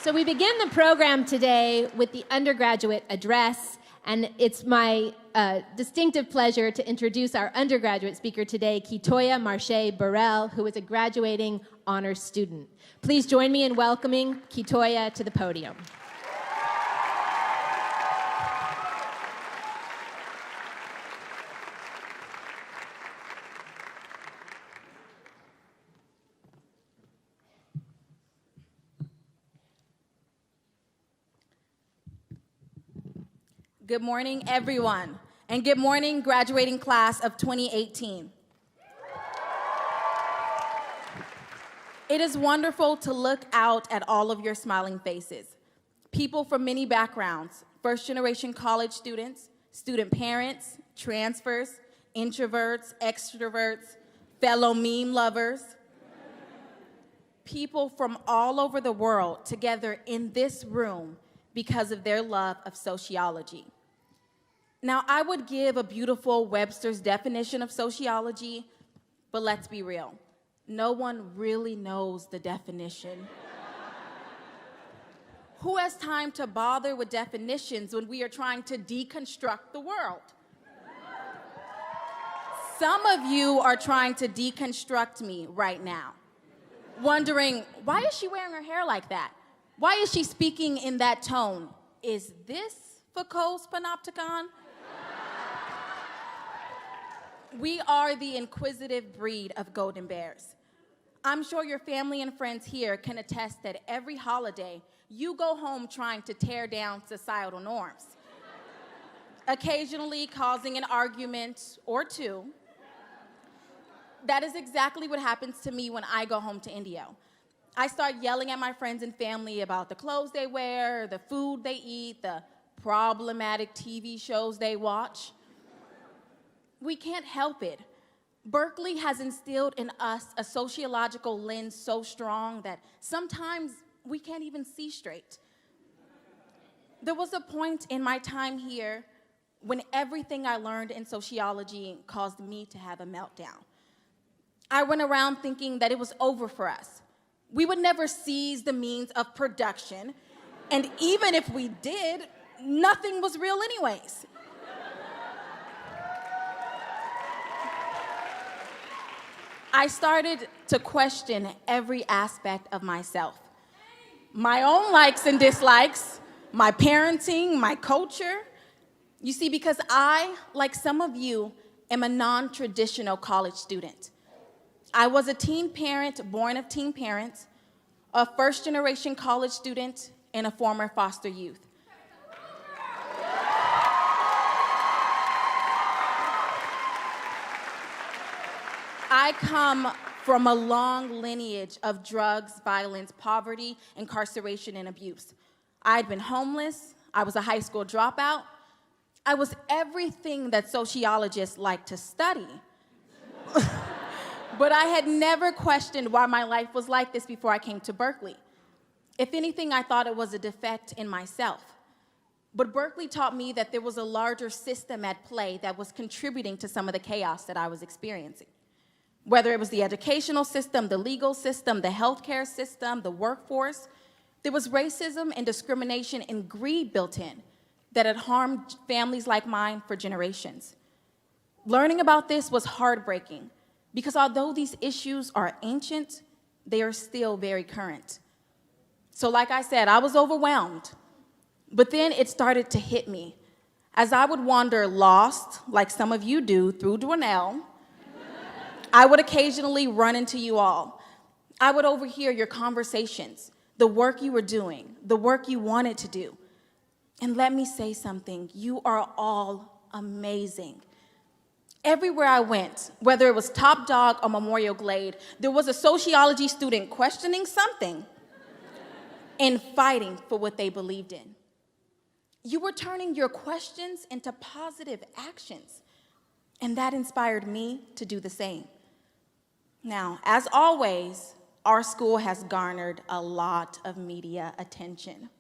So we begin the program today with the undergraduate address, and it's my distinctive pleasure to introduce our undergraduate speaker today, Kitoya Marche Burrell, who is a graduating honors student. Please join me in welcoming Kitoya to the podium. Good morning, everyone, and good morning, graduating class of 2018. It is wonderful to look out at all of your smiling faces. People from many backgrounds, first-generation college students, student parents, transfers, introverts, extroverts, fellow meme lovers. People from all over the world together in this room because of their love of sociology. Now, I would give a beautiful Webster's definition of sociology, but let's be real. No one really knows the definition. Who has time to bother with definitions when we are trying to deconstruct the world? Some of you are trying to deconstruct me right now, wondering, why is she wearing her hair like that? Why is she speaking in that tone? Is this Foucault's panopticon? We are the inquisitive breed of golden bears. I'm sure your family and friends here can attest that every holiday, you go home trying to tear down societal norms, occasionally causing an argument or two. That is exactly what happens to me when I go home to India. I start yelling at my friends and family about the clothes they wear, the food they eat, the problematic TV shows they watch. We can't help it. Berkeley has instilled in us a sociological lens so strong that sometimes we can't even see straight. There was a point in my time here when everything I learned in sociology caused me to have a meltdown. I went around thinking that it was over for us. We would never seize the means of production, and even if we did, nothing was real anyways. I started to question every aspect of myself. My own likes and dislikes, my parenting, my culture. You see, because I, like some of you, am a non-traditional college student. I was a teen parent, born of teen parents, a first-generation college student, and a former foster youth. I come from a long lineage of drugs, violence, poverty, incarceration, and abuse. I'd been homeless. I was a high school dropout. I was everything that sociologists like to study. But I had never questioned why my life was like this before I came to Berkeley. If anything, I thought it was a defect in myself. But Berkeley taught me that there was a larger system at play that was contributing to some of the chaos that I was experiencing. Whether it was the educational system, the legal system, the healthcare system, the workforce, there was racism and discrimination and greed built in that had harmed families like mine for generations. Learning about this was heartbreaking because although these issues are ancient, they are still very current. So like I said, I was overwhelmed, but then it started to hit me. As I would wander lost, like some of you do, through Burrell, I would occasionally run into you all. I would overhear your conversations, the work you were doing, the work you wanted to do. And let me say something, you are all amazing. Everywhere I went, whether it was Top Dog or Memorial Glade, there was a sociology student questioning something and fighting for what they believed in. You were turning your questions into positive actions, and that inspired me to do the same. Now, as always, our school has garnered a lot of media attention.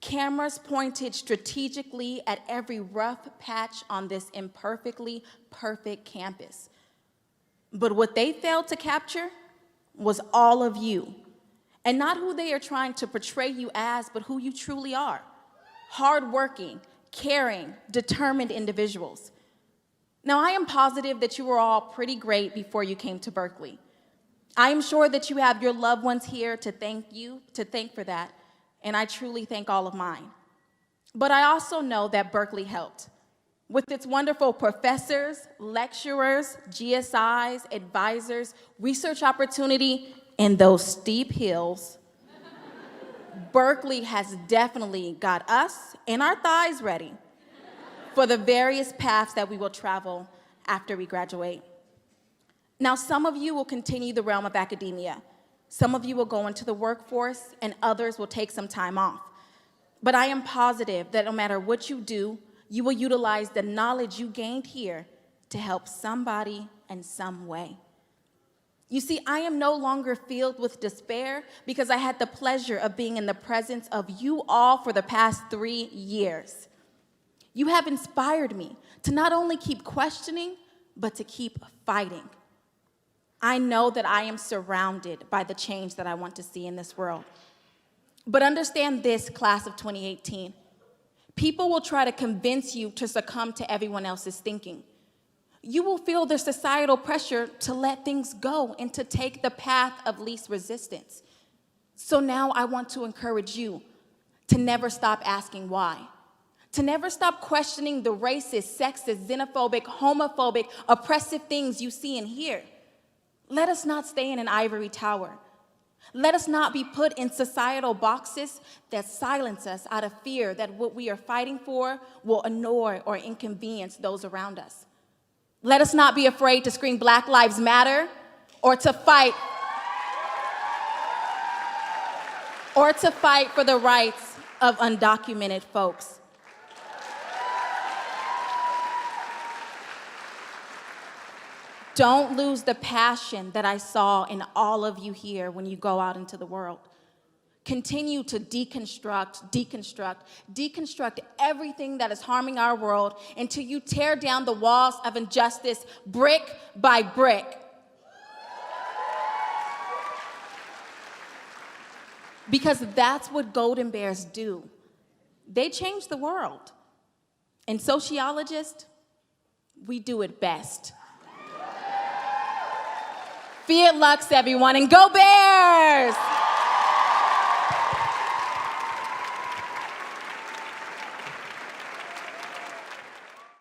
Cameras pointed strategically at every rough patch on this imperfectly perfect campus. But what they failed to capture was all of you and not who they are trying to portray you as, but who you truly are. Hardworking, caring, determined individuals. Now, I am positive that you were all pretty great before you came to Berkeley. I am sure that you have your loved ones here to thank for that, and I truly thank all of mine. But I also know that Berkeley helped. With its wonderful professors, lecturers, GSIs, advisors, research opportunity, and those steep hills, Berkeley has definitely got us and our thighs ready for the various paths that we will travel after we graduate. Now, some of you will continue the realm of academia. Some of you will go into the workforce, and others will take some time off. But I am positive that no matter what you do, you will utilize the knowledge you gained here to help somebody in some way. You see, I am no longer filled with despair because I had the pleasure of being in the presence of you all for the past 3 years. You have inspired me to not only keep questioning, but to keep fighting. I know that I am surrounded by the change that I want to see in this world. But understand this, class of 2018. People will try to convince you to succumb to everyone else's thinking. You will feel the societal pressure to let things go and to take the path of least resistance. So now I want to encourage you to never stop asking why. To never stop questioning the racist, sexist, xenophobic, homophobic, oppressive things you see and hear. Let us not stay in an ivory tower. Let us not be put in societal boxes that silence us out of fear that what we are fighting for will annoy or inconvenience those around us. Let us not be afraid to scream Black Lives Matter or to fight for the rights of undocumented folks. Don't lose the passion that I saw in all of you here when you go out into the world. Continue to deconstruct everything that is harming our world until you tear down the walls of injustice brick by brick. Because that's what golden bears do. They change the world. And sociologists, we do it best. Fiat Lux, everyone, and go Bears!